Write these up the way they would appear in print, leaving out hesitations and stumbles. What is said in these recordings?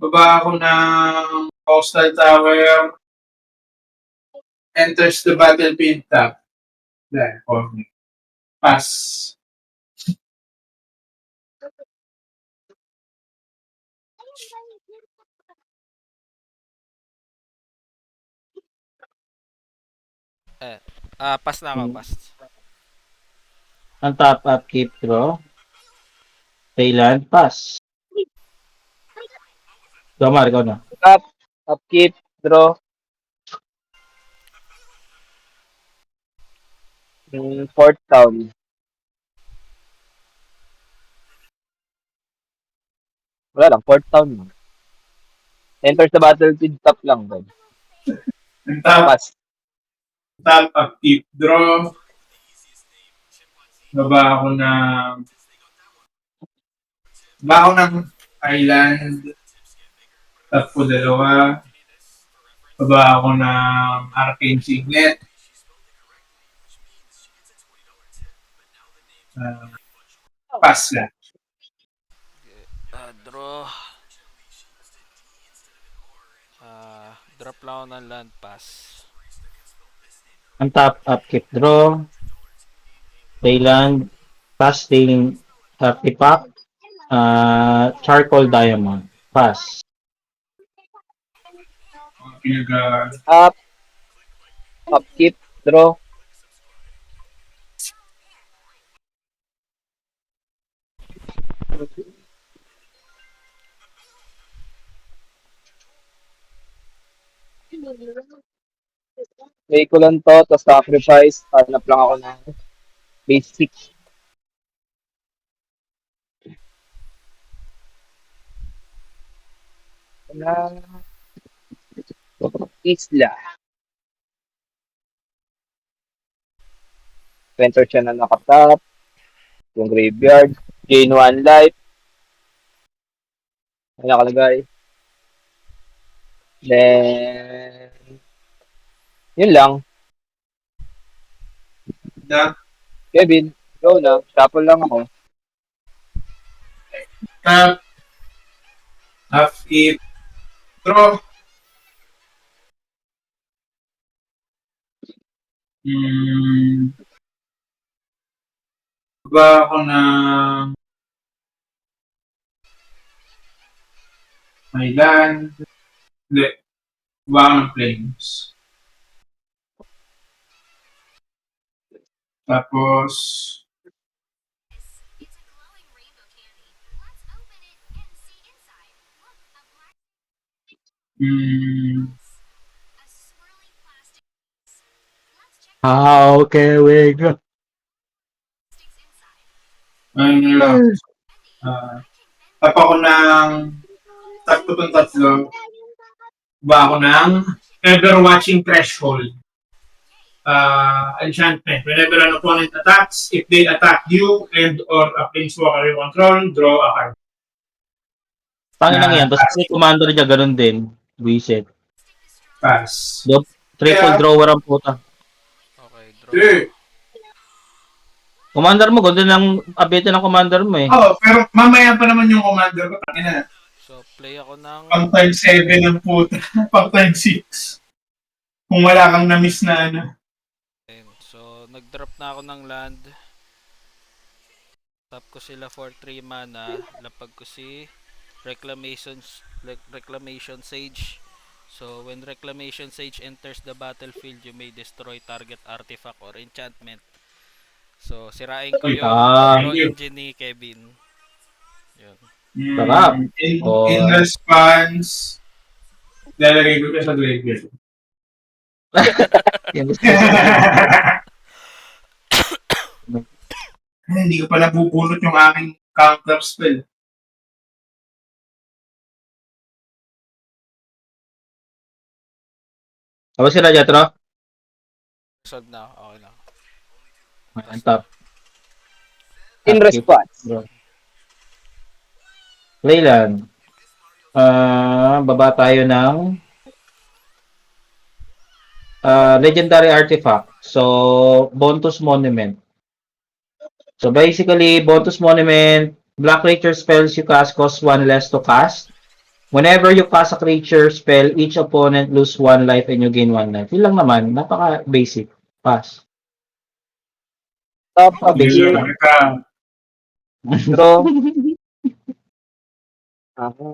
Baba ako ng Coastal Tower, enters the battlefield tap. There, for me. Pass. Pass na ako, pass. Ang top upkeep draw. Thailand, pass. Domar, ikaw na. Upkeep, draw. Port Town. Wala lang, Port Town. Enters the battlefield, top lang. Doon. Ang top, Pass. top upkeep draw. Baba ako ng island. Tap ko dalawa. Baba ako ng Arcane Signet. Pass lang. Draw. Drop lang ako ng land, pass. Ang top upkeep draw. Thailand, pass Thailand artifact. Charcoal diamond, pass. Upkeep, draw. Play ko lang to, tapos sacrifice. Hanap lang ako ng basic. Isla. Center siya na nakatap. Yung graveyard. Gain 1 life. Ano nakalagay? Then, yun lang. Kevin, go na. Shuffle lang ako. Tap. Upkeep draw. Baba ako ng island. Hindi. Baba ako ng plains. Tapos, How can we go? ayun lang. Tap ako ng tap ko itong tatlo. Baba ako ng Ever-Watching Threshold. Enchantment. Whenever an opponent attacks, if they attack you and or a planeswalker you control, draw a card. Pangin lang yan. Tapos may commander niya, ganun din. Reset. Pass. Triple drawer ang puta. Okay, draw. Commander mo, ganda ng abete ng commander mo eh. Oo, pero mamaya pa naman yung commander ko. Tangina. So, play ako ng... Pang times 7 ng puta. Pang times 6. Kung wala kang na-miss na ano. So, nag-drop na ako ng land. Tap ko sila for 3 mana. Lapag ko si Reclamation Sage. So, when Reclamation Sage enters the battlefield, you may destroy target artifact or enchantment. So, sirain ko yung draw engine ni Kevin. Yun. Sarap. In response, lalagay ko siya sa graveyard. Hindi ko pa nabubunot yung aking counter spell. Tapos sila, Jetro? Solve na. Okay na. Ang top. In response. Leyland. Baba tayo ng legendary artifact. So, Bontus Monument. So, basically, Bontus Monument, black creature spells you cast cost 1 less to cast. Whenever you cast a creature spell, each opponent lose 1 life and you gain 1 life. Yun lang naman. Napaka-basic. Pass. Yun Napaka-basic. lang. Ika, Draw. Aha.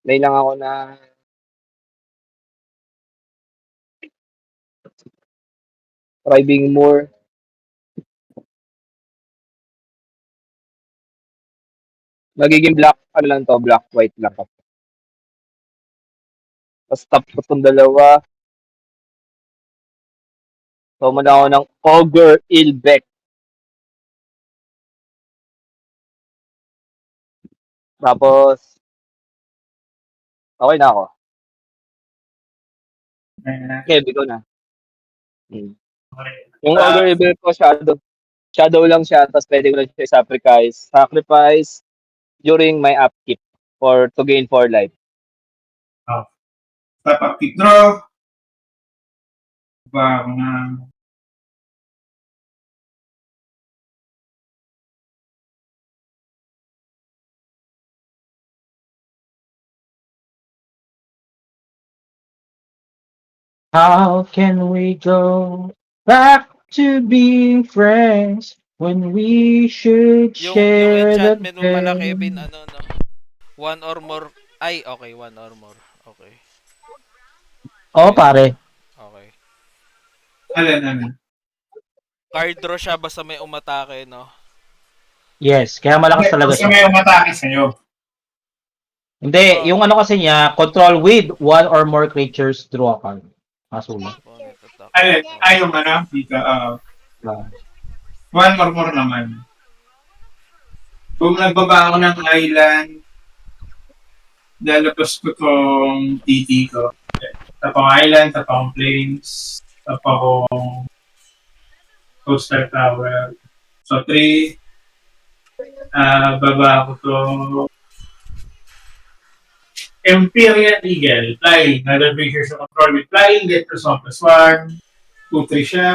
May lang ako na try being more. Magiging black, ano lang to, black, white lang. Tapos top ko itong dalawa. So, muna ako ng Ogre Ilbeck. Tapos, okay na ako. Okay, bigo na. Hmm. Yung Ogre Ilbeck ko, shadow lang siya, tapos pwede ko lang siya sacrifice during my upkeep for to gain 4 life. Tap pick draw. Ba, mga How can we go back to being friends when we should Yung share the enchantment mo pala, pain? Kevin, ano, no? One or more. Ay, okay, one or more. Okay. Oo, pare. Okay. alin. Card draw siya basta may umatake, no? Yes, kaya malakas talaga Gusto siya. mo yung matake sa'yo. Hindi, yung ano kasi niya, control with 1 or more creatures, draw a card. Masulat. Opponent attack. Alin, yung ano, dito, one or more naman. Kung nagbaba ako ng island, lalabas ko tong TT ko. Tapang island, tapang plains, tapang coastal tower. So, 3, baba ko to Imperial Eagle, flying. Another creature sa control with flying, get result plus 1. 2-3 siya.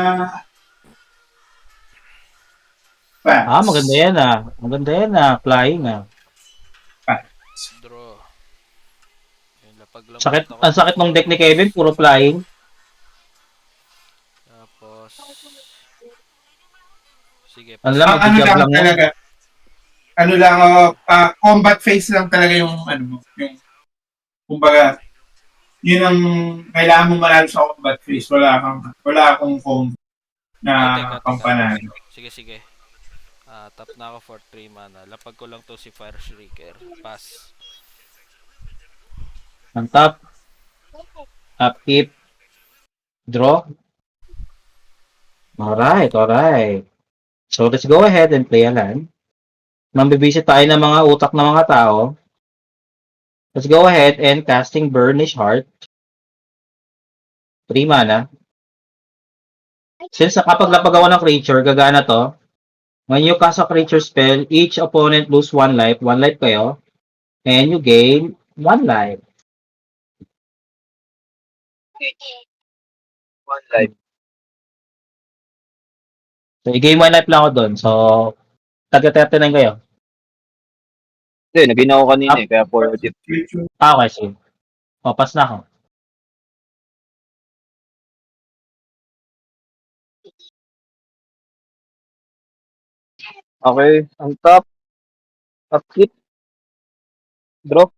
Pass. Maganda yan ah. Maganda yan ah. Flying ah. Draw. Yun, lapag lang Sakit, ako. ang sakit ng deck ni Kevin, puro flying. Tapos... Sige, Ano lang, ano mag-jump lang lang yan. talaga. Ano lang, combat phase lang talaga yung, yung, kumbaga, yun ang kailangan mong manalo sa combat phase. Wala akong combo na teka. pampanalo. Sige. Tap na ako for 3 mana. Lapag ko lang to si Fire Shrieker. Pass. On top. Upkeep. Draw. Alright. So, let's go ahead and play a land. Mambibisit tayo ng mga utak ng mga tao. Let's go ahead and casting Burnish Heart. 3 mana. Since kapag lapag ako ng creature, gagana to. When you cast a creature spell, each opponent lose 1 life. 1 life kayo. And you gain 1 life. 1 life. So, i-gain 1 life lang ako doon. So, taga-39 kayo. Hindi, naging ako kanina eh, kaya 40. Okay, sige. O, pass na ako. Okay, ang top. Upkeep. Draw.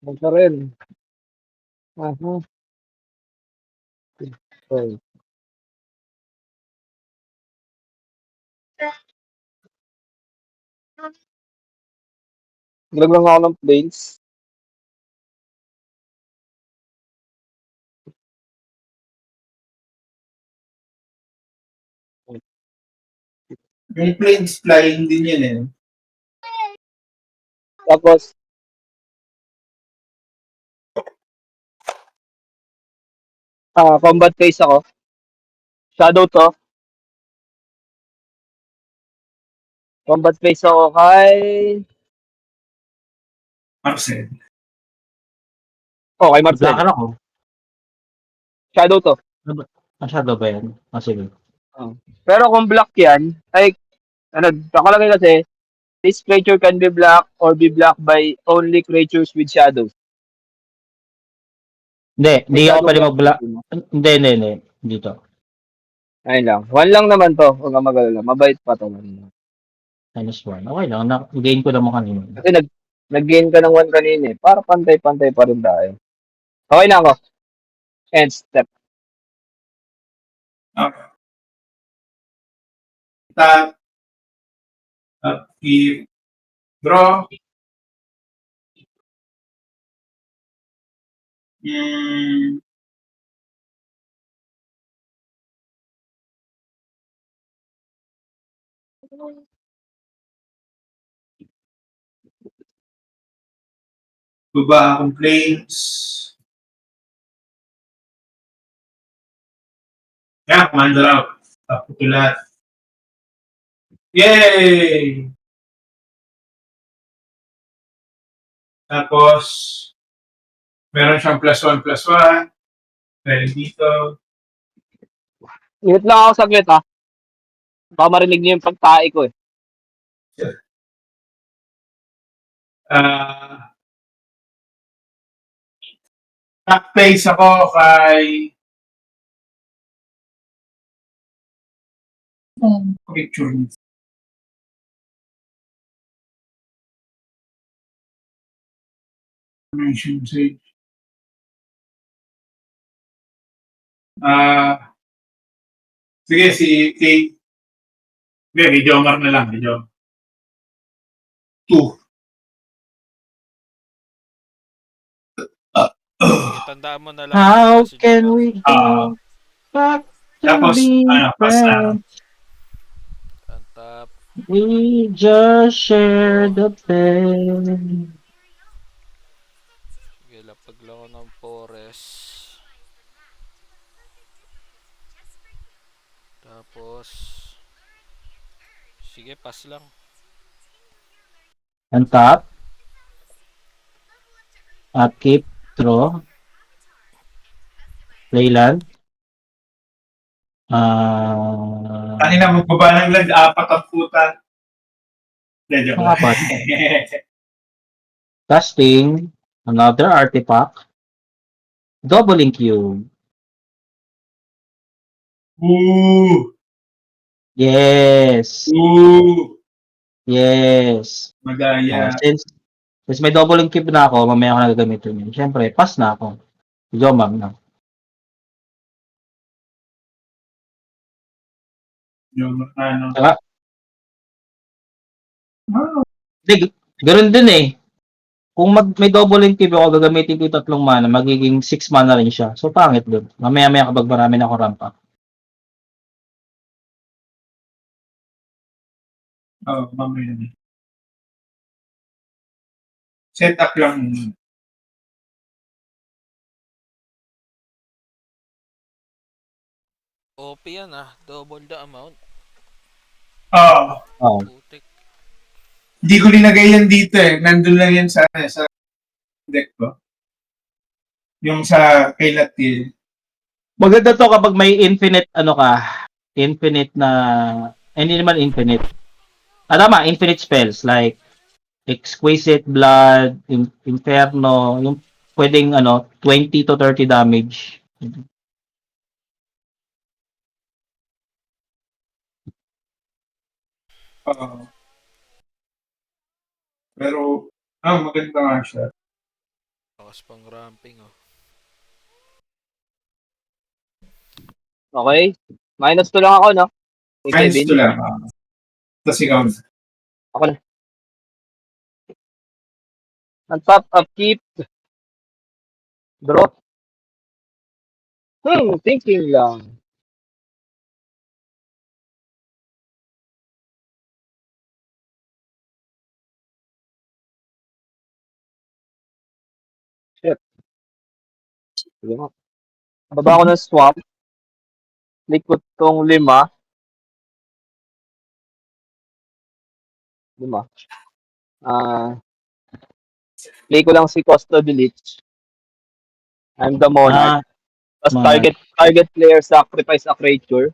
Magka rin. Aha. Okay. Nilaglang ako ng planes. Yung planes flying din yun eh. Tapos, combat phase ako. Shadow to. Combat phase ako kay... Marcel. Oh, kay Marcel. Blacker ako. Shadow to. Masyado ba yan? Sige. Oh. Pero kung block yan, ay, nakalagay kasi, this creature can be blocked or be blocked by only creatures with shadows. Hindi, May hindi ako shadow pwede block. mag-block. Hindi. Dito. Ayun lang. 1 lang naman to. Huwag kang mag-alala. Mabait pa to. -1. Okay lang. Na-gain ko naman kanina. Kasi nag-gain ka ng 1 kanina eh. Para pantay-pantay pa rin tayo. Okay na ako. End step. Okay. Tap. Upkeep. Draw. Hmm. Baba akong planes. Yan, commander out. Tapos ito lahat. Yay! Tapos, meron siyang +1/+1. Dahil dito. Ingat lang ako saglit ha. Baka marinig niyo yung pagtae ko eh. Top face ako kay picture niya. Nation Sage. Sige, si Kay. Hindi, kay Jomar na lang. Kay Jomar. 2. Tandaan mo na lang How si can Jomar. we go back to Tapos, being pass na. friends? Ang top. We just share the pain. Sige, lapag lang ako ng forest. Tapos, sige, pass lang. On top. Upkeep. Draw. Playland. Kanina magbaba ng land, 4 ang puta. Hindi, joke lang. Apat. Casting. Another artifact. Doubling cube. Ooh! Yes. Ooh! Yes. Madaya. Since may doubling cube na ako, mamaya ako nagagamitin yun. Siyempre, pass na ako. Jomar na. Yung ano. Saka, ganun din eh. Kung may doubling cube ako, gagamitin ko yung 3 mana, magiging 6 mana rin siya. So, pangit dun. Mamaya kapag marami na ako ramp up. Mamaya na. Set up lang. OP yan double the amount. Oh. Putik. Hindi ko linagay yan dito eh. Nandun lang yan sa deck ko. Yung sa kay Latil. Maganda to kapag may infinite infinite na, hindi naman infinite. Tama, infinite spells like Exquisite Blood, Inferno, yung pwedeng 20 to 30 damage. Pero, maganda nga siya. Lakas pang ramping Okay? -2 lang ako, no? Kay Minus Kevin. 2 lang. Tapos ikaw. Ako na. On top, upkeep. Draw. Thinking lang. Shit. Sige nga. Baba ako ng swamp. Likot tong 5. 5. Play ko lang si Costa Lich. I'm the Monarch. Tapos Monarch. target player sacrifice a creature.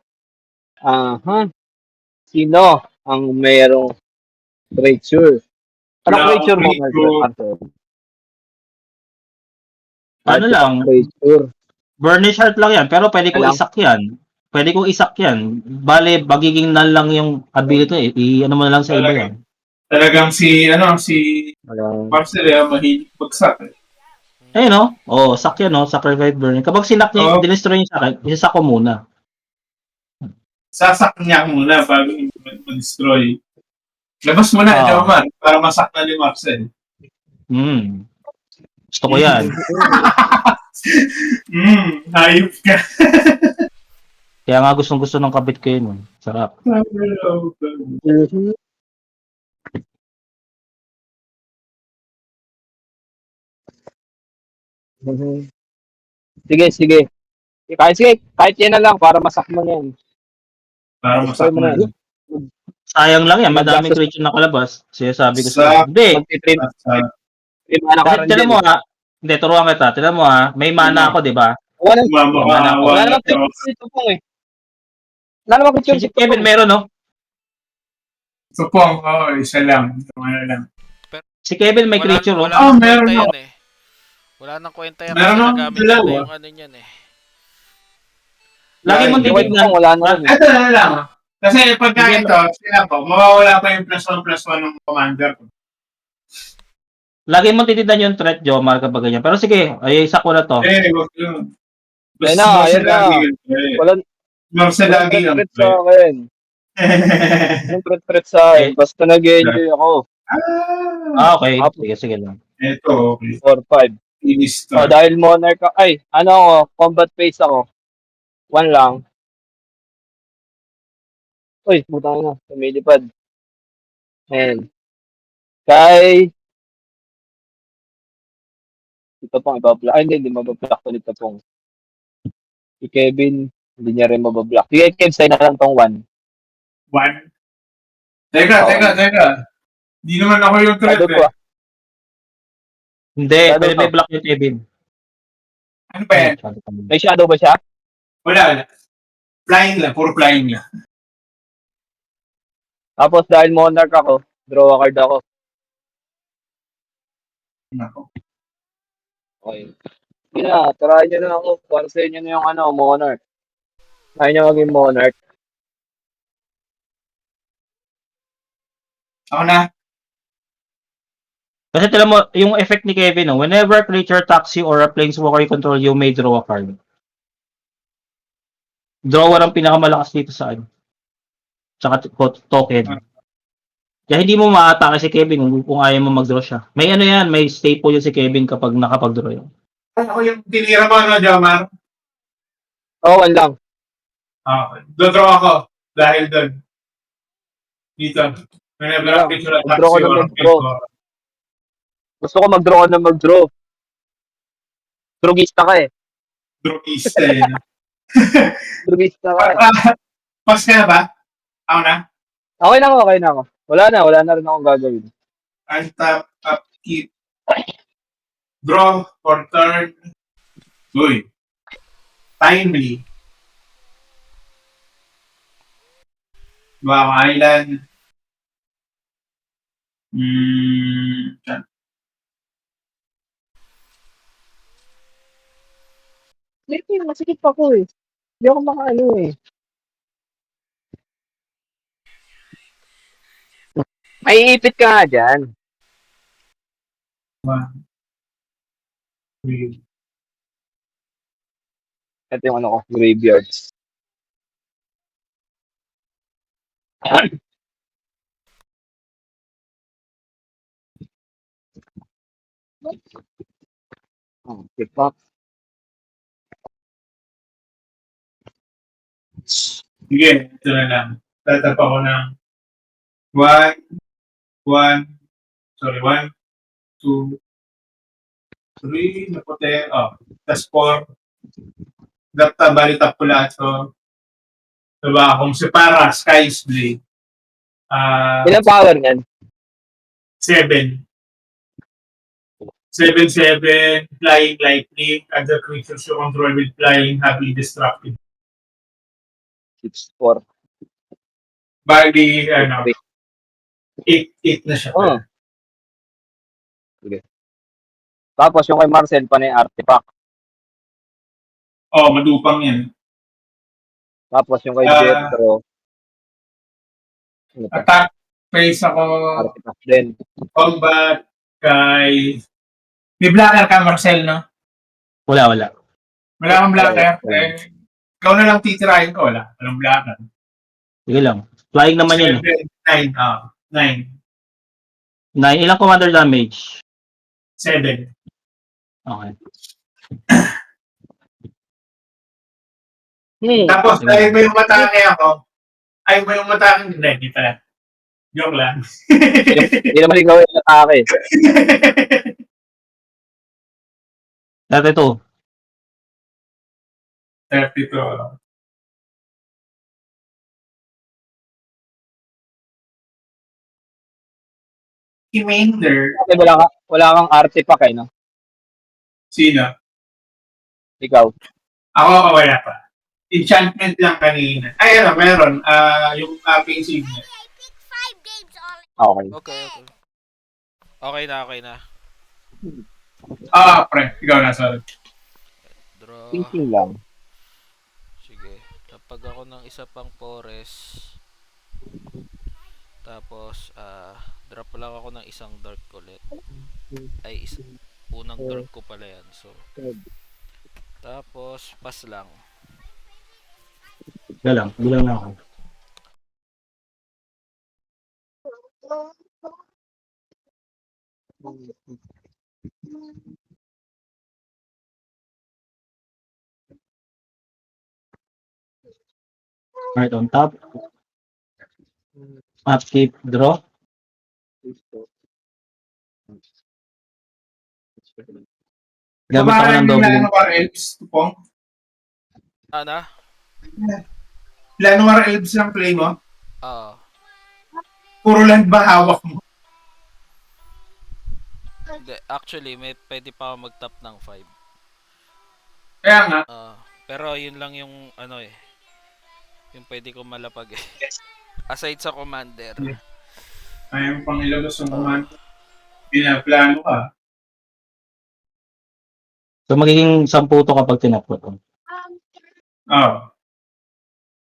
Aha. Sino ang merong creature? Anong Wala creature akong mo, creature. Arthur? Ano Arthur, lang, creature. burnish heart lang yan, pero pwede kong Alang. isak yan. Pwede kong isak yan. Bale, magiging null lang yung ability. I-ano mo na lang sa iba yan. Talagang si Alang. Marcel, mahilig bagsak. Eh no? Oh, sak yan, no? Sacrifice burning. Kapag sinak niya, Oo. dinestroy niya sa akin, isasak ko muna. Sasak niya muna bago ma-destroy. Labas mo na, Ah. Jomar, para masaktan ni Marcel. Gusto ko yan. Hayop ka. Kaya nga gustong-gusto ng kabit ko yun. Sarap. Sige, sige. Kahit yan na lang para masakman yan. Para Destroy mo na masaktan. yan. Sayang lang yan. Madaming Maggastos- creature nakalabas. Sinasabi ko Sa- sa Hindi. Magti-train mana ka Kasi rin tinan din. mo ha. Hindi, turuan kita. Tinan mo ha. May mana ako, di ba? Wala Mamahawa namang creature dito po eh. Wala namang creature Si dito po. Kevin meron, no? Supong, isa lang. Ano lang. Si Kevin may creature, oh. Wala nang meron kwenta ako. yan eh. Wala nang kwenta yan Meron kasi akong nagamit dalawa. nila yung ano niyan eh. Lagi mong Lagi. titignan. Wala na rin. Ito na lang. Kasi pagka Sige. ito, sila po, mawawala pa yung +1/+1 ng commander ko. Lagi mong titignan yung threat, Jomar, kapag ganyan. Pero sige, ay isa ko na to. Wag yun. Ayun na, ayun na. Walang Marcel lagi lang. threat sa akin. Walang threat sa akin. Basta nag-enjoy ako. Okay. Apo. Sige lang. Ito, okay. 4-5. Finish to. Oh, dahil monarch ka. Ay, ano ako, combat phase ako. 1 lang. Uy, butang na. Lumilipad. Ayan. Kay... Ito pong ibablock. Ay, hindi mabablock ko dito pong. Si Kevin, hindi niya rin mabablock. Sige, Kev, sa'yo na lang tong 1. 1. Teka. Hindi naman ako yung threat Shadow ko eh. ah. Hindi, Shadow pwede may to. block yung Kevin. Ano ba yan? May shadow ba siya? Wala. Flying lang. Puro flying lang. Tapos dahil monarch ako, draw a card ako. Nako. Okay. Yun na, try nyo na ako. Para sa inyo na yung monarch. Kaya nyo maging monarch. Ako na. Kasi tila mo, yung effect ni Kevin, no? Whenever a creature attacks you or a planeswalker you control, you may draw a card. Drawer ang pinakamalakas dito sa ano. Tsaka token. Kaya hindi mo ma-atake si Kevin kung ayaw mo mag-draw siya. May ano yan, may staple yun si Kevin kapag nakapag-draw yun. Ako yung tinira mo, no, Jomar? Oo, oh, lang. Okay. Dodraw ako. Dahil doon. Dito. Whenever a creature attacks Mag-draw ko you na or a mag-draw. planeswalker. Gusto ko mag-draw ka na mag-draw. Drugista ka eh. Drogista eh. Drugista ka eh. Pas ka na ba? Ako na? Okay na ako. Wala na rin akong gagawin. Untap, upkeep. Draw for turn. Uy. Timely. Wow, island. Hindi, masikip ako eh. Hindi ako makaano eh. May ipit ka nga dyan. Ito yung ano ko, graveyards. Okay, pop. Sige, ito na lang. Tatap ako ng 1, 2, 3, naputi. Tapos 4. Bali tap ko lahat to. Diba? Kung si Para, Sky's Blade. Ilang power niyan? 7. 7/7, flying lightning, other creatures you control with flying, happily destructive. 6-4. Bali, 8 na siya. Oh. Sige. Tapos yung kay Marcel, panay artifact. Madupang yan. Tapos yung kay Ah. Jetro, ano pa? Attack phase ako, Artifact din. combat, kay... May blacker ka, Marcel, no? Wala. Wala kang blacker. Wala. Ikaw na lang titirahin ko, wala. Walang blacker. Sige lang. Flying naman yun. 9. 9. 9. Ilang commander damage? 7. Okay. Tapos, dahil may umatake ako, ay may umatake, hindi pala. Joke lang. Hindi naman ikaw yung atake. Dati to. 32. Commander. Kasi wala kang artifact eh, no? Sino? Ikaw. Ako, wala pa. Enchantment lang kanina. Ay, meron. Yung aking signet. Okay. Okay. Okay na. Pre. Ikaw na, sorry. Draw. Thinking lang. Sige. Tapag ako ng isa pang forest. Tapos, drop lang ako ng isang dark ulit. Ay, unang dark ko pala yan. So, tapos, pass lang. Bilang na ako. Right on top. Upkeep, draw. Gamit ako ng double. Llanowar Elves, Tupong. Ana? Llanowar Elves lang play mo? Oo. Puro land ba hawak mo? Hindi, actually, pwede pa ako mag-top ng 5. Kaya nga. Pero yun lang yung yung pwede ko malapag eh. Aside sa commander. Ayaw pang ilabas yung command. Pinaplano ka. So magiging 10 to kapag tinapot.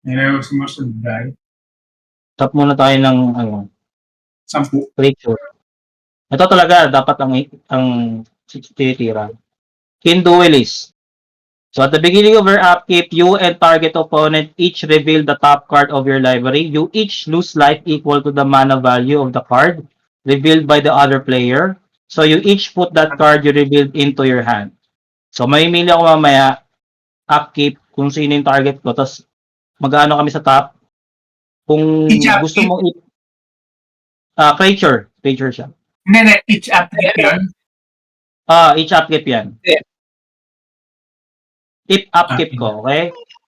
Ayaw sumasunod dahil. Top muna tayo ng 10. creature. Ito talaga dapat ang titira. Kin Duelist. So at the beginning of your upkeep, you and target opponent each reveal the top card of your library. You each lose life equal to the mana value of the card revealed by the other player. So you each put that card you revealed into your hand. So mamimili ako mamaya upkeep kung sino yung target ko. Tapos mag-ano kami sa top. Kung gusto mong creature siya. Hindi, each upkeep yun? Each upkeep yan. If upkeep ko, okay?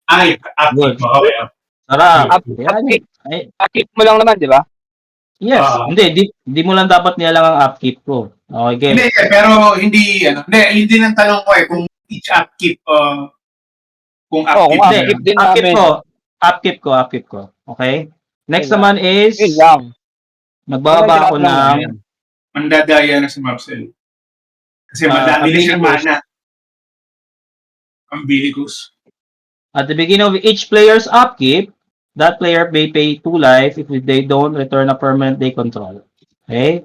Ay, upkeep mo. Okay. Sarap. Upkeep mo lang naman, di ba? Yes. Hindi mo lang dapat nilalang ang upkeep ko. Okay, game. Hindi, pero hindi nang tanong ko kung each upkeep kung upkeep. Kung upkeep din namin. Upkeep ko. Okay? Next naman is yun lang. magbababa ako ng mandadaya na si Marcel. Kasi madami na siyang mana. Umbilicus. At the beginning of each player's upkeep, that player may pay 2 life if they don't return a permanent they control. Okay?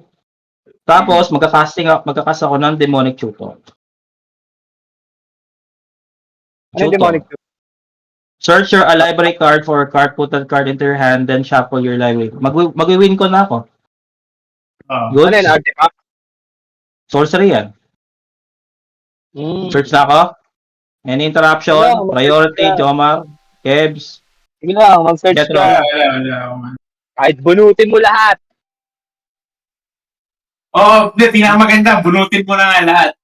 Tapos, magkakast ako ng Demonic Tutor. Ano yung demonic? Search your library card for a card, put that card into your hand, then shuffle your library. Mag-win ko na ako. Good? Ano yun, artifact? Sorcery yan. Search na ako. Any interruption? Priority, Jomar, Kebs. Sige lang, mag-search ka. Wala. Kahit bunutin mo lahat. Hindi, pinakamaganda. Bunutin mo na nga lahat.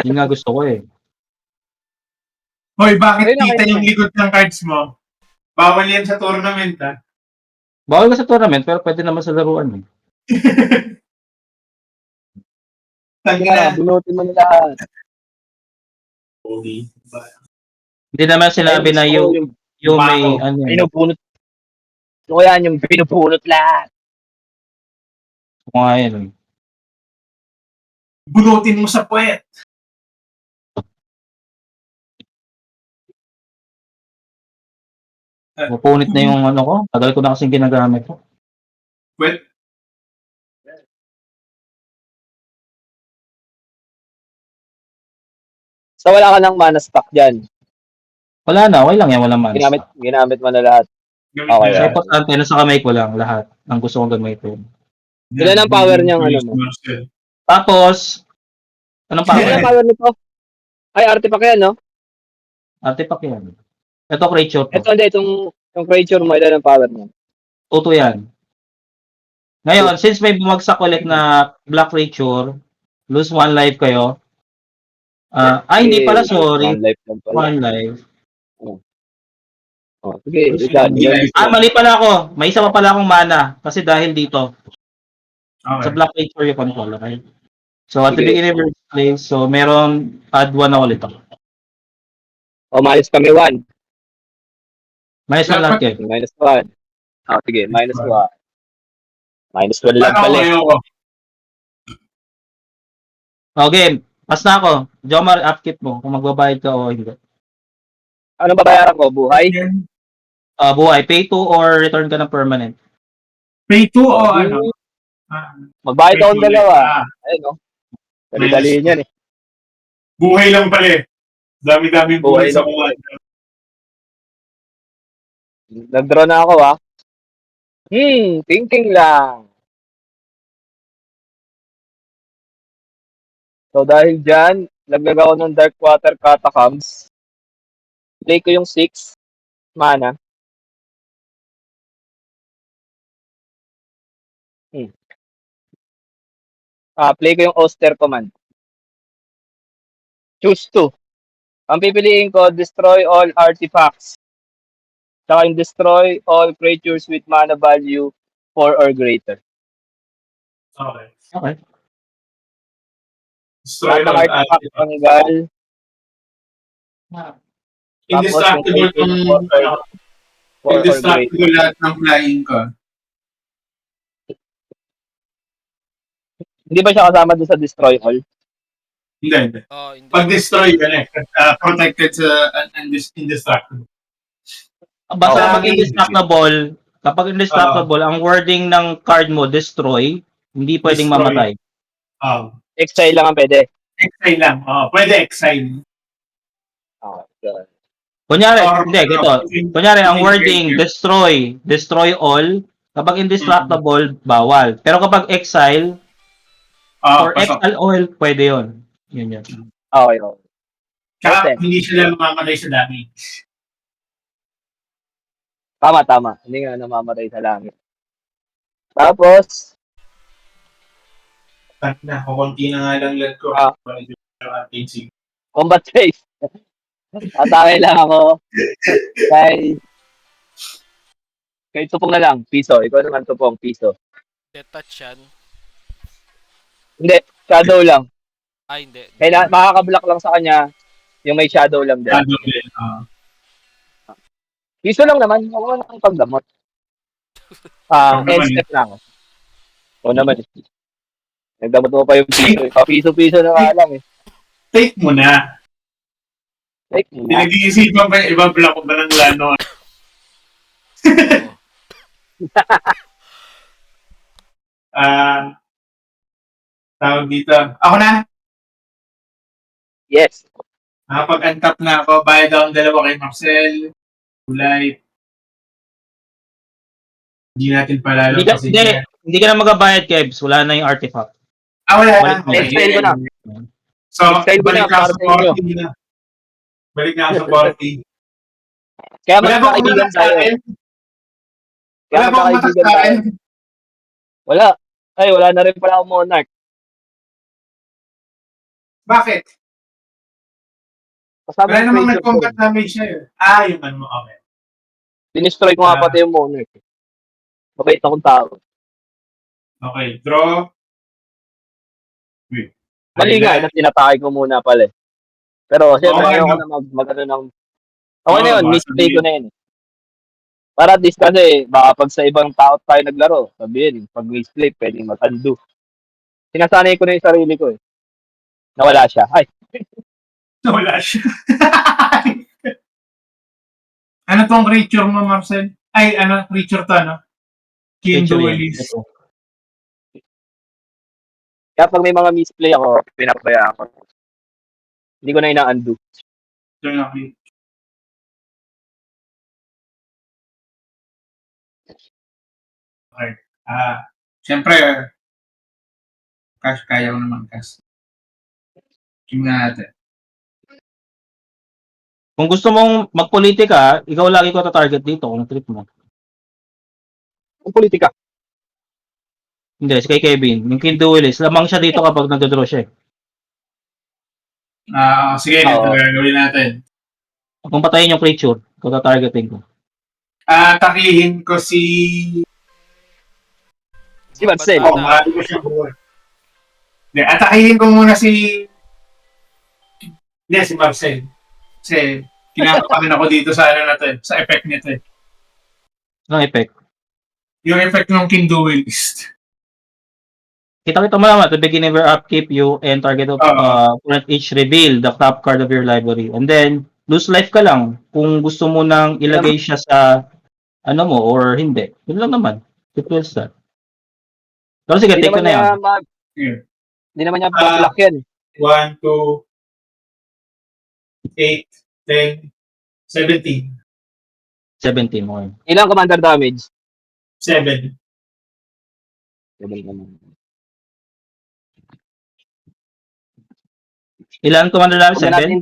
Yun nga gusto ko eh. Hoy, bakit kita yung likod ng cards mo? Bawal yan sa tournament, ha? Bawal ka sa tournament, pero pwede naman sa laruan eh. Bunutin mo na lahat. Hindi naman sinabi na yung may bunot. So, yan yung pinupulot lahat. Kung nga yan. Bunutin mo sa puwet. Pupunit na yung ano ko. Tagal ko na kasing ginagamit ko. Puwet. So, wala ka ng mana stock dyan. Wala na, okay lang yan. Walang manas. Ginamit mo na lahat. Gamit Okay, na Sa yan. importante, nasa kamay ko lang lahat. Ang gusto kong gamitin. Ilan ang power niyang ano mo? Marcel. Tapos, anong Ano power? ang power nito? Ay, artifact yan, no? Artifact yan. Ito, creature to. Ito, hindi. Itong creature mo, ilan ang power niya? Tuto yan. Ngayon, since may bumagsak ulit na black creature, lose 1 life kayo. Hindi pala, sorry. One life lang pala. 1 life. Oh, sige, dyan. Mali pala ako. May isa pa pala akong mana. Kasi dahil dito, sa Okay. black creature yung control, okay? So, at the Sige. beginning of your play, so meron add 1 na ulit ako. O, minus kami 1. Minus 1 lahat kayo. Minus 1. Sige, minus 1. Minus 1 lang Ano pala. ko? Okay, pas na ako. Jomar, upkeep mo. Kung magbabayad ka o hindi. Anong babayaran ko? Buhay? Buhay. Pay 2 or return ka ng permanent. Pay 2 o ano? Magbayad Pay akong two dalawa. ulit. Ayun, no? Dali-dali yan, eh. Buhay lang pala eh. Dami-daming buhay Buhay sa lang pala. kuwan. Nag-draw na ako, ha? Thinking lang. So, dahil dyan, laglag ako ng Dark Water Catacombs. Play ko yung 6 mana. Play ko yung Auster Command. Choose 2. Ang pipiliin ko, destroy all artifacts. Saka yung destroy all creatures with mana value 4 or greater. Okay. Okay. Destroy Lahat ng all artifact artifacts. tanggal. Indestructible Tapos, yung yung creature 4 or greater. indestructible lahat ng flying ko. Hindi ba siya kasama dun sa destroy all? Hindi. Hindi. Pag destroy ka na, protected sa indestructible. Basta Okay. kapag indestructible, ang wording ng card mo, destroy, hindi pwedeng Destroy. mamatay. Exile lang ang pwede. Exile lang. Pwede exile. Okay. Kunyari, Or- hindi, gito. Kunyari, ang wording, destroy all, kapag indestructible, bawal. Pero kapag exile, or Pasok. exile all, pwede yun. Yun. Okay. Tsaka Okay. hindi sila mamamatay sa damage. Tama. Hindi nga namamatay sa langit. Tapos, Kukunti na nga lang lang ko. combat phase. Atake lang ako. Kay Tupong na lang, piso. Ikaw naman Tupong, piso. Detach yan. Hindi, shadow lang. Hindi. Kaya makaka-block lang sa kanya yung may shadow lang din. Piso lang naman. Huwag mo nang pagdamot. End step lang. Oo naman. Nagdamot mo pa yung piso. Piso-piso na nga lang eh. Take mo na. Like, Pinag-iisipan pa yung ibang block ko ba ng lano? Tawag dito. Ako na. yes. Nakapag-untap na ako. Bayad akong 2 kay Marcel. Kulay. Hindi natin palalo kasi. Hindi ka na magabayad, Kebs. Wala na yung artifact. Wala na. Balik- Exile ko na. So, Exile ko balik na, na ako para sa sa inyo. party na. Balik na ako sa party. Kaya Wala ba akong magkakaibigan matak sa tayo. akin? Kaya Wala ba akong matak magkakaibigan sa tayo. akin? Wala. Ay, wala na rin pala akong monarch. Bakit? Kasama Wala yung namang creature ko. nag-combat damage siya eh. Yung ano mo. Okay. Dinestroy ko nga pati yung monarch. Mabait akong tao. Okay. Draw. Wait. Mali nga, tinatake ko muna pala eh. Pero siyempre, Okay, ayoko no. na mag-ano ng... Okay na yun, Oo, misplay ko na yun. Para at least kasi, baka pag sa ibang tao tayo naglaro, sabihin, pag misplay, pwedeng mag-undo. Sinasanay ko na yung sarili ko eh. Nawala siya. Ay, Wala siya. Ano tong creature mo, Marcel? Ay, ano, creature to, ano? Picture yan. Kindualis. Ito. kaya pag may mga misplay ako, pinapabayaan ko. Hindi ko na ina-undo. Ito na, okay. Okay. Siyempre, cash, kaya ko naman cash. Tingnan natin. Kung gusto mong magpolitika, ikaw lagi ko ta-target dito kung trip mo. Ang politika. Hindi, si kay Kevin. Yung Kindle Willis, lamang siya dito kapag nagdodraw siya. Sige, ito gagawin natin. Kung patayin yung creature, ikaw ta-targeting ko. Takihin ko si... Si Marcel. Oh, marami ko siyang buwan. Hindi, atakihin ko muna si... Hindi, si Marcel. Kasi kinakapakin ako dito sa ano na to, sa effect nito eh. Anong effect? Yung effect ng Kinduelist. Kita-kita mo naman, at the beginning of your upkeep, you and target of current each reveal the top card of your library. And then, lose life ka lang kung gusto mo nang ilagay siya sa ano mo or hindi. Yun lang naman. It will start. Pero sige, Hindi take ko naman na yan. niya Here. Hindi naman niya block yan. 1, 2, 8, 10, 17. 17 mo. Ilang commander damage? 7. Ilan commander damage? 7?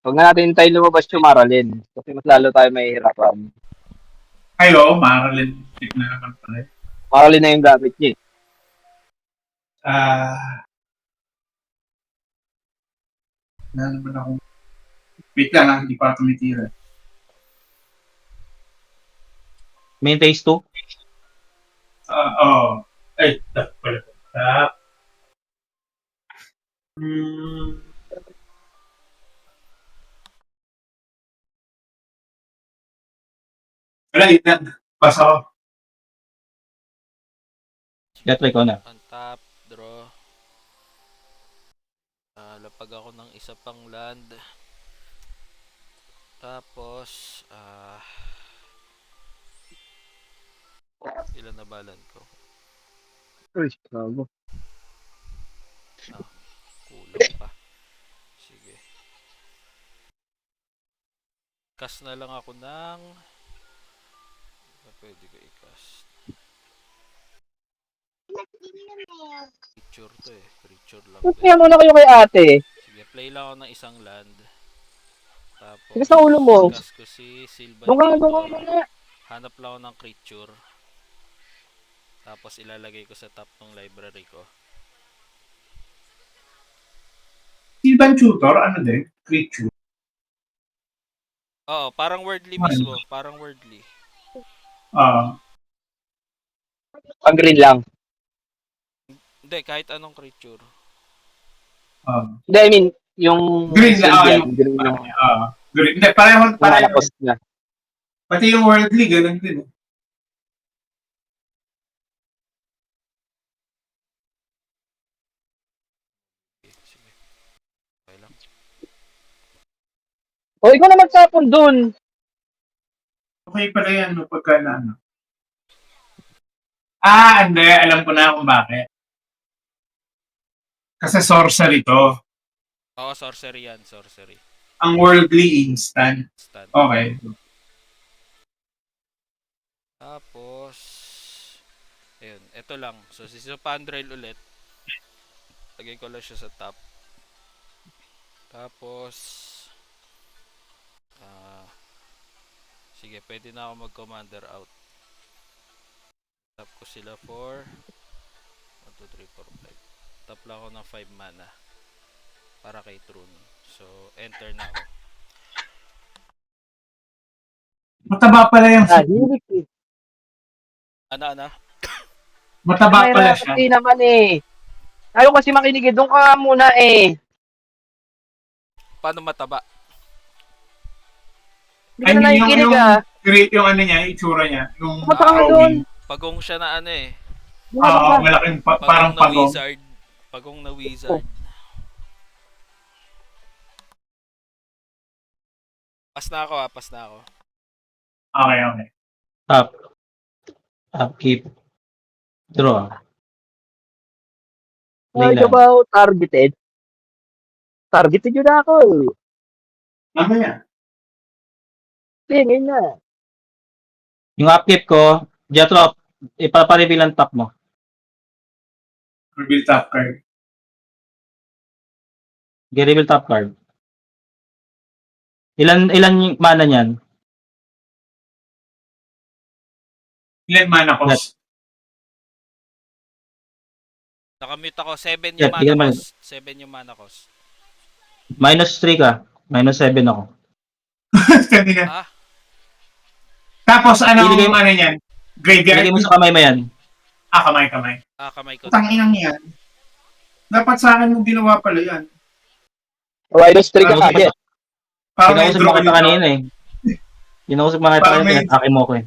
Huwag na natin hintayin lumabas yung Maralin. Kasi mas lalo tayo mahihirapan. Ayo, Marilyn. Tip na naman pala. Maralin na yung gamit niya. Na naman ako. Wait lang hindi pa tumitira. Main phase 2? Ay, tap pala. Tap. Wala, yun lang. Basta ko. Try ko na. Untap, draw. Lapag ako ng isa pang land. Tapos, ilan na ba land ko? Uy, bago. Kulang pa. Sige. Cast na lang ako ng... Pwede ko i-cast. Creature to eh. Creature lang Kaya din. muna kayo kay ate. Sige, play lang ako ng isang land. Tapos, Sige sa ulo mo. cast ko si Sylvan Doon ka Tutor. muna. Hanap lang ako ng creature. Tapos ilalagay ko sa top ng library ko. Sylvan Tutor, ano din? Creature. Oo, parang wordly mismo. Parang wordly. Pang green lang. Hindi, kahit anong creature. Hindi, I mean, yung... Green lang. Sylvan, green lang. Green. Hindi, pareho. Malakos na. Pati yung worldly, ganun din. Sige. Okay lang. O, ikaw na magsapon dun. Okay pala yan, no, pagka na ano. Hindi. Alam ko na kung bakit. Kasi sorcery to. Oo, sorcery yan. Sorcery. Ang worldly instant. Instant. Okay. Tapos, ayun. Ito lang. So, si Supandrel ulit. Lagay ko lang siya sa top. Tapos, sige, pwede na ako mag-commander out. Tap ko sila for 1, 2, 3, 4, 5. Tap lang ako ng 5 mana para kay Trune. So, enter na ako. Mataba pala yung... Hilik eh. Ano? Mataba pala siya. Hindi naman eh. Ayaw kasi makinig eh. Doon ka muna eh. Paano mataba? Hindi ka na nakikinig ah. Create yung ano niya, itsura niya. Yung Pumunta ka nga drawing. Pagong siya na ano eh. Malaking parang Pagong na pagong. wizard. Pagong na wizard. Pas na ako pas na ako. Okay, okay. Up. Upkeep. Draw. What Layland. about targeted? Targeted yun ako. Mamaya. Tingin na. Yung upkeep ko, Jetro, ipapareveal ang top mo. Reveal top card. I-reveal top card. Ilan yung mana niyan? Ilan mana cost? Nakamute ako. 7 Yeah, yung tingnan mo mana yun. cost. 7 yung mana cost. -3 ka. -7 ako. Kanina. Ah, Tapos ano Iligay yung mo- ano niyan? Graveyard? Ilagay mo sa kamay mo yan. Kamay. kamay ko. Utang inang yan. Dapat sa akin mo ginawa pala yan. -3 ka Ah, kagad. Para may Kinausap draw mo kita dito. kanina eh. Kinausap mo kita Parang kanina, may- pinatake mo ko eh.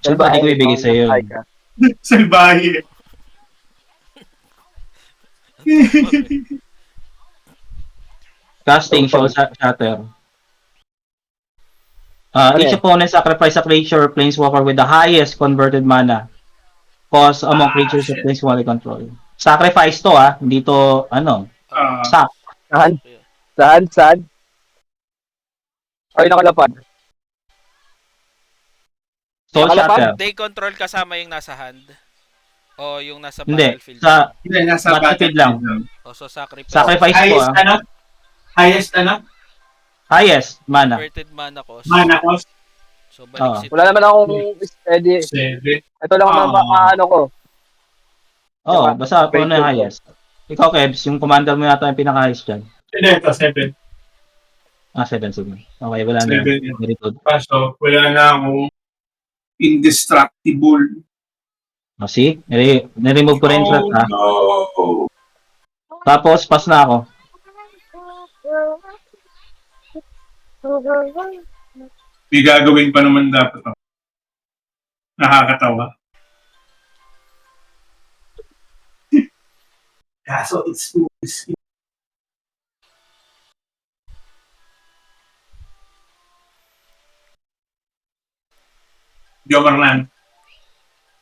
Siyempre, hindi ko ibigay sa'yo yun. Salbahe. Casting, show shatter. Ano Each yan? opponent sacrifice a creature or planeswalker with the highest converted mana cost among creatures of shit. planeswalker control. Sacrifice to hindi to sack. Saan? Saan? Ay, nakalapad. Soul Nakalapad? shatter. Day control kasama yung nasa hand. O yung nasa Hindi, battlefield. sa Hindi, nasa Battlefield lang. O so sacrifice. Sacrifice ko Highest ano? Highest ano? highest mana. Converted mana cost. Mana cost? So balik Wala naman akong steady. 7. Ito lang naman ano ko. Oo, Diba? basta kung ano yung highest. Ikaw, Kebs, yung commander mo yata yung pinaka-highest dyan. Hindi, ito 7. 7 sige. Okay, wala na. 7 yun. Very good. Paso, wala na akong indestructible. See? Niremove ko rin shot ha. No. Tapos, pass na ako. May gagawin pa naman dapat ako. Nakakatawa. Kaso, it's too risky. Jomerland.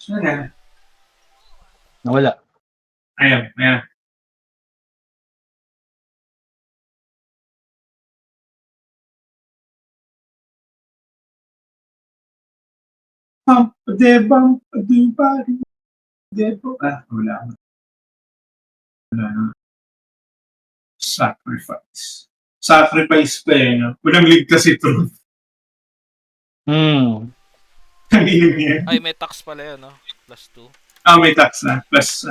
Saan na? Nawala. Ayan. Wala na. Sacrifice pa no? Walang ligtas ito. Kanino yan? Ay, may tax pala yun, no? +2. May tax na. Plus,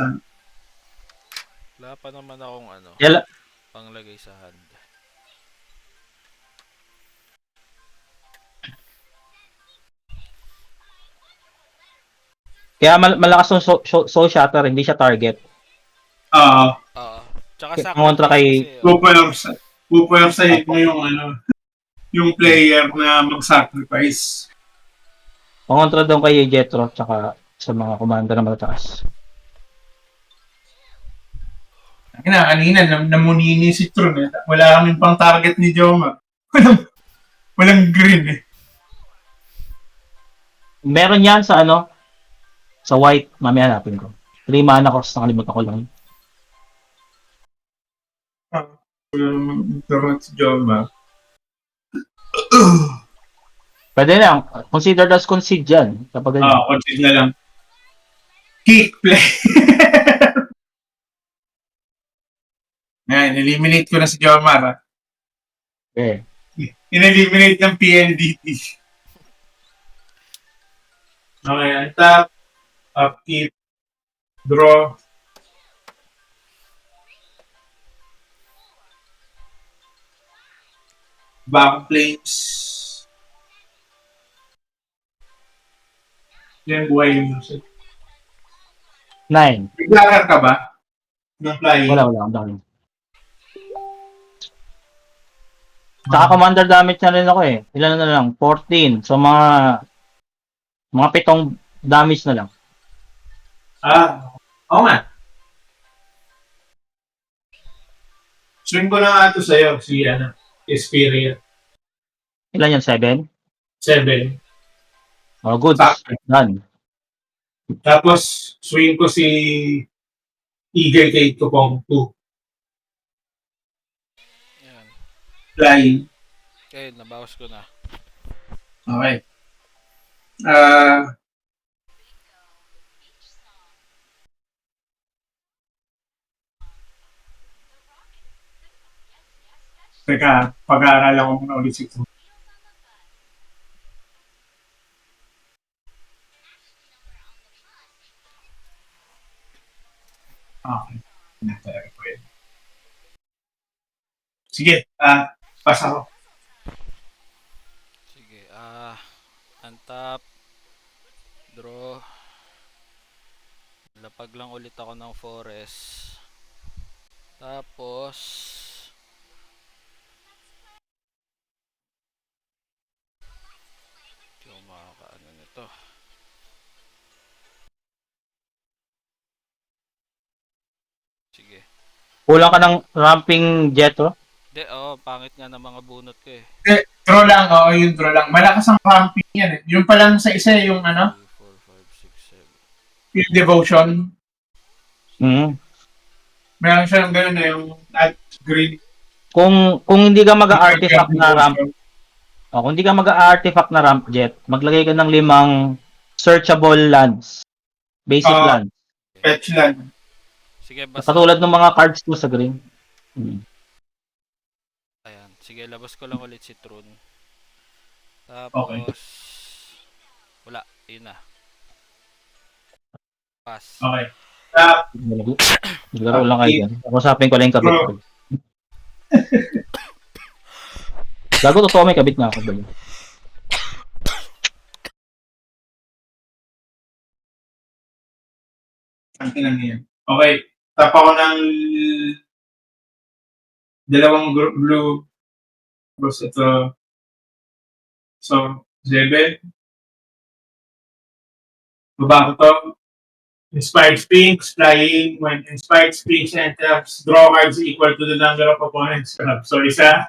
Wala pa naman akong Yala. panglagay sa hand. Kaya malakas yung soul shatter, hindi siya target. Oo. Tsaka Okay, sacrifice kontra kay- kasi, pupwersa mo yung yung player na mag-sacrifice. Pangontra doon kay Jetro tsaka sa mga commander na matataas. Kanina, namunini si Tron. Wala kaming pang target ni Joma. Walang green eh. Meron yan sa sa white, mamaya hanapin ko. 3 mana cost, nakalimutan ko lang. Wala namang Tron si Joma. Pwede lang, consider as concede dyan. Kapag ganyan. Concede na lang. Kick play. Ngayon, eliminate ko na si Jomar. Okay. In-eliminate ng PNDT. Okay, untap, upkeep, draw. Back planes. Yan buhay yung music. 9. Naglalar ka ba? Ng flying? Wala, ang dami. Saka commander damage na rin ako eh. Ilan na lang? 14. So mga 7 damage na lang. Oo nga. Swing ko na nga ito sa'yo, si Xperia. Ilan yan? 7? 7. Oh, good. Sakto. Done. Tapos, swing ko si Eagle kay Tupong 2. Yan. Flying. Okay, nabawas ko na. Okay. Teka, pag-aaralan ko muna ulit si Tupong. Okay. Talaga po yun. Sige, pass ako. Sige, untap, draw. Lapag lang ulit ako ng forest. Tapos, hindi ko makakaano nito. Sige. Kulang ka ng ramping jet, oh. Hindi, pangit nga ng mga bunot ko eh. Draw lang, oo, yung draw lang. Malakas ang pumping yan eh. Yung pa lang sa isa, yung 3, 4, 5, 6, 7. yung devotion. Mm. Meron siya ng gano'n na yung at green. Kung hindi ka mag-artifact na ramp, kung hindi ka mag-artifact na ramp jet, maglagay ka ng 5 searchable lands. Basic lands. Fetch land. Sige, basta. Katulad ng mga cards mo sa green. Ayan. Sige, labas ko lang ulit si Trun. Tapos, wala. Yun na. Pass. Okay. Naglaro lang kayo dyan. Usapin ko lang yung kabit ko. Gago, totoo may kabit na ako. Bali. Ang kinang yan. Okay. Tap ako ng dalawang blue. Tapos ito. So, 7. Baba ko to. Inspired Sphinx, flying. When Inspired Sphinx enters, draw cards equal to the number of opponents. So, isa.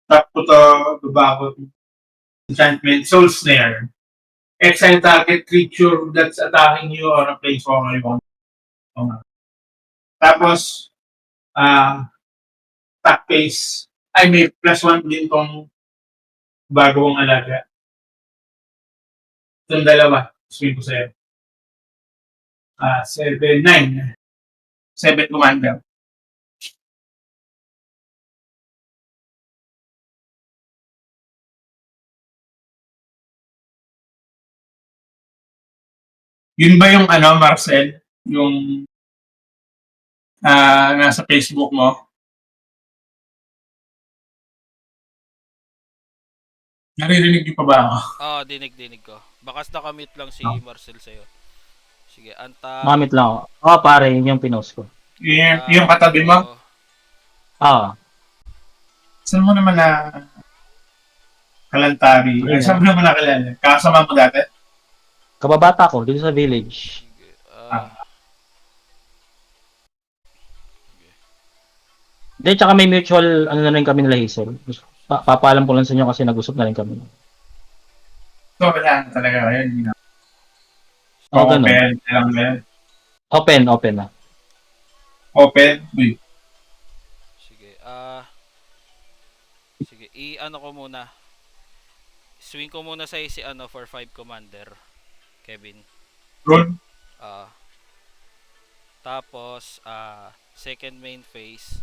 Tap ko to, baba ko. Enchantment, Soul Snare. Exile target creature that's attacking you or a planeswalker you want. Tapos, tap face. Ay, may +1 din tong bagong alaga. Itong dalawa. Swing ko sa'yo. 7, 9. 7 commander. Yun ba yung Marcel? Yung nasa Facebook mo? Naririnig niyo pa ba ako? Dinig ko. Bakas nakamute lang si Marcel sa'yo. Sige, Makamit lang ako. Pare, yun yung pinost ko. Yung katabi mo? Saan mo naman na Kalantari? Saan mo naman nakilala? Kakasama mo dati? Kababata ko, dito sa village. Sige, Hindi, tsaka may mutual, na rin kami nila Hazel. Papaalam ko lang sa inyo kasi nag-usap na rin kami. So, wala na talaga kayo. Ganun. Open lang ba? Open na. Open? Uy. sige, sige, ko muna. Swing ko muna sa si for 5 commander. Kevin. Run? Tapos, second main phase.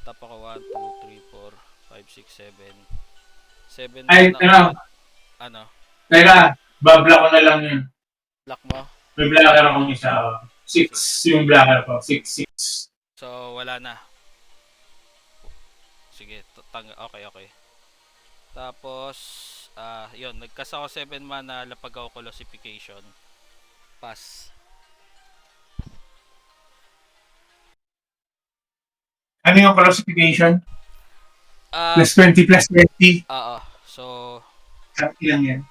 Tap ako 1, 2, 3, 4, 5, 6, 7. 7 Ay, Teka, babla ko na lang yun. Block mo? May blacker akong isa. 6 yung blacker ko. 6, 6. So, wala na. Sige, Okay, okay. Tapos, yun, nagkas ako 7 mana, lapag ako Colossification. Pass. Ano yung classification? Ah, Plus 20, plus 20. So, Ilang yan?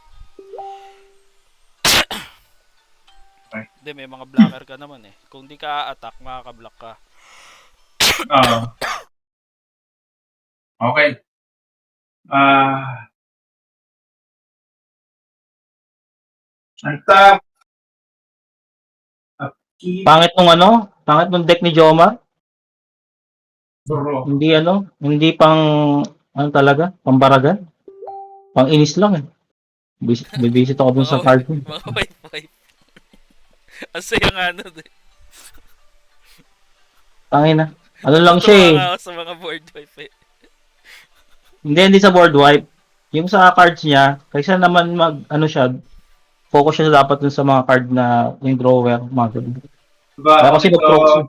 hindi, may mga blocker ka naman eh. Kung di ka attack, makaka-block ka. Oo. Okay. Ang top. Upkeep. Pangit nung deck ni Jomar. Bro. Hindi pang, talaga, pambaragan. Pang inis lang eh. Bibisit ako dun sa card ko. Mga wipe. Ang saya nga nun eh. Tangina. Ano lang siya Natutuwa eh. nga ako sa mga board wipe eh. Hindi sa board wipe. Yung sa cards niya, kaysa naman focus siya dapat dun sa mga card na yung drawer, mga ganun. Diba? Kaya kasi So, proxy.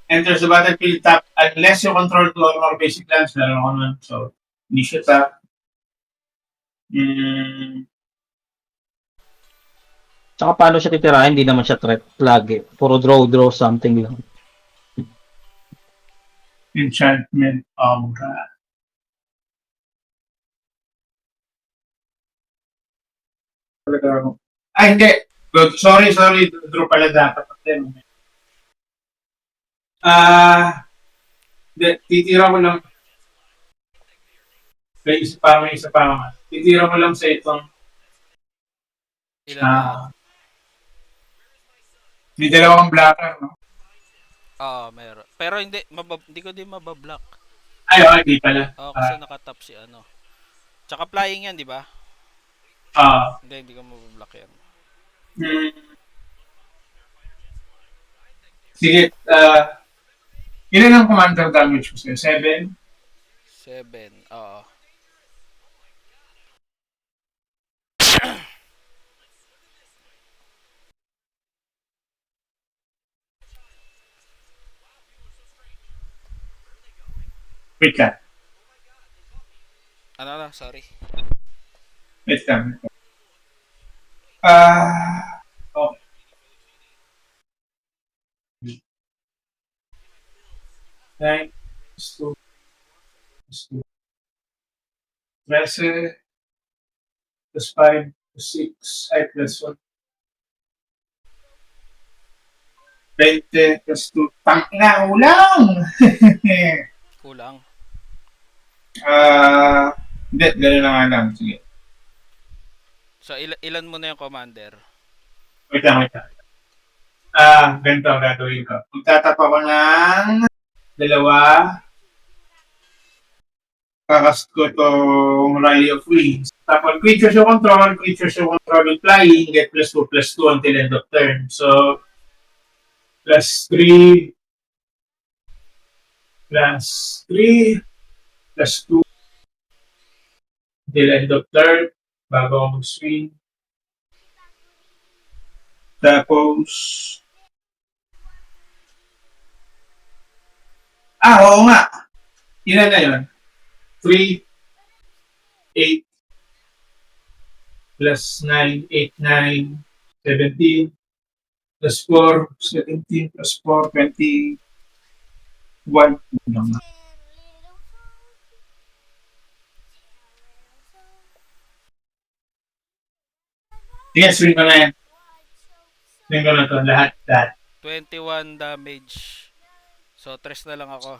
enters the battlefield top unless you control 2 or more basic lands. Meron ako nun. So, hindi siya top. Tsaka paano siya titirahin, hindi naman siya threat lagi. Puro draw something lang. Enchantment Aura. Hindi. Good. Sorry. Draw pala dapat. Titira mo lang. May isa pa. Titira mo lang sa itong Ilan lahat? may dalawang blocker, no? Meron. Pero hindi ko din mabablock. Hindi pala. Kasi nakatap si ano. Tsaka flying yan, di ba? Hindi ko mabablock yan. Sige, ilan ang commander damage mo sa'yo? 7? 7, oo. Wait lang. Sorry. Wait lang. Okay. 9 plus 2 plus 2. 13 plus 5 plus 6. Ay, plus 1. 20 plus 2. Tangina, ulang! Kulang. Hindi, gano'n na nga lang. Sige. So, ilan mo na yung commander? Wait lang. Ganito ang gagawin ko. Magtatap ako ng dalawa. Kakast ko itong Rally of Wings. Tapos, creatures you control with flying, get plus 2 until end of turn. So, plus 3 plus 2 until end of turn bago ako mag-swing. Tapos, oo nga. Ilan na yun? 3, 8, plus 9, 8, 9, 17, plus 4, 17, plus 4, 21. Sige, swing ko na yan. Swing ko na ito. Lahat. 21 damage. So, 3 na lang ako.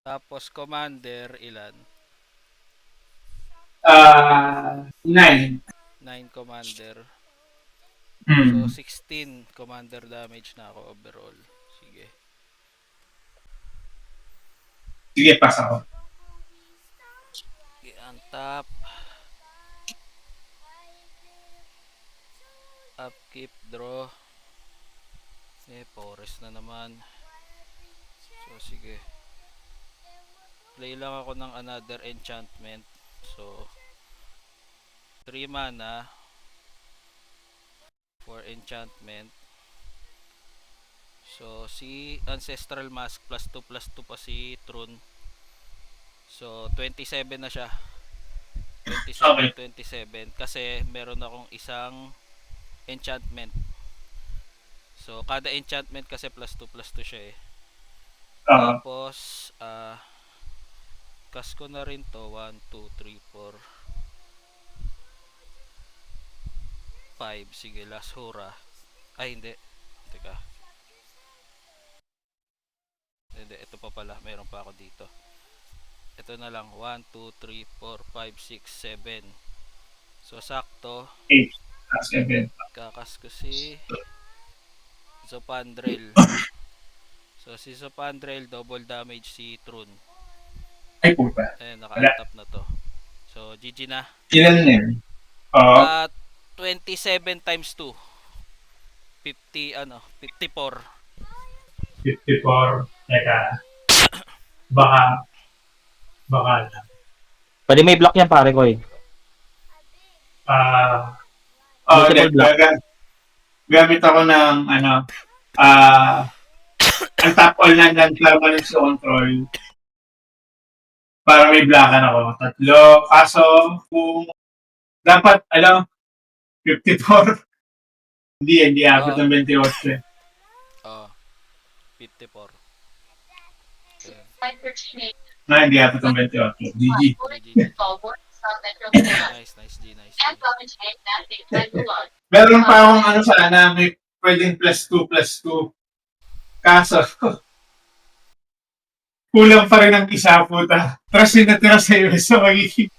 Tapos, commander, ilan? 9. 9 commander. Hmm. So, 16 commander damage na ako overall. Sige. Sige, pass ako. Sige, untap. Upkeep, draw. Forest na naman. So, sige. Play lang ako ng another enchantment. So, 3 mana for enchantment. So, si Ancestral Mask +2/+2 pa si Trun. So, 27 na siya. 27, Okay. 27. Kasi meron akong isang enchantment. So, kada enchantment kasi +2/+2 siya eh. Oo. Tapos, cast ko na rin to. 1, 2, 3, 4, 5. Sige, last hura. Ay, hindi. Teka. Hindi, ito pa pala. Meron pa ako dito. Ito na lang. 1, 2, 3, 4, 5, 6, 7. So, sakto. 8. 7. Kakas ko si Zopandrel. So, si Zopandrel, double damage si Trun. Ay, puta. Ayan, Wala. naka-untap na to. So, GG na. Ilan na yun? Oo. 27 times 2. 54. 54. Teka. Baka lang. Pwede may block yan, pare ko eh. Multiple block. Gamit ako ng untap all ng permanence control para may blockan ako. 3. Kaso, kung dapat, 54. Hindi abot ng 28 eh. Oh, 54. Ayan. Na, hindi abot ng 28. GG. GG. Nice, G, nice. Meron pa akong sana, may pwedeng +2/+2. Kaso, kulang pa rin ang isa, puta. Tapos yung natira sa'yo, so magiging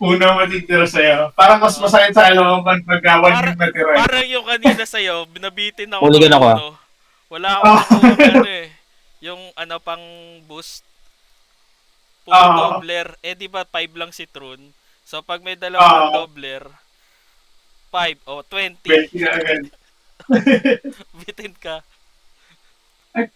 una matitira sa'yo. Parang mas masakit sa looban pagka 1 yung natira. Parang yung kanina sa'yo, binabitin ako Hooligan ng ako, uno. Wala akong yung pang boost. Puro doubler. Eh di ba 5 lang si Trun? So pag may dalawang doubler, 5 o 20. 20 na agad. Bitin ka. Ay,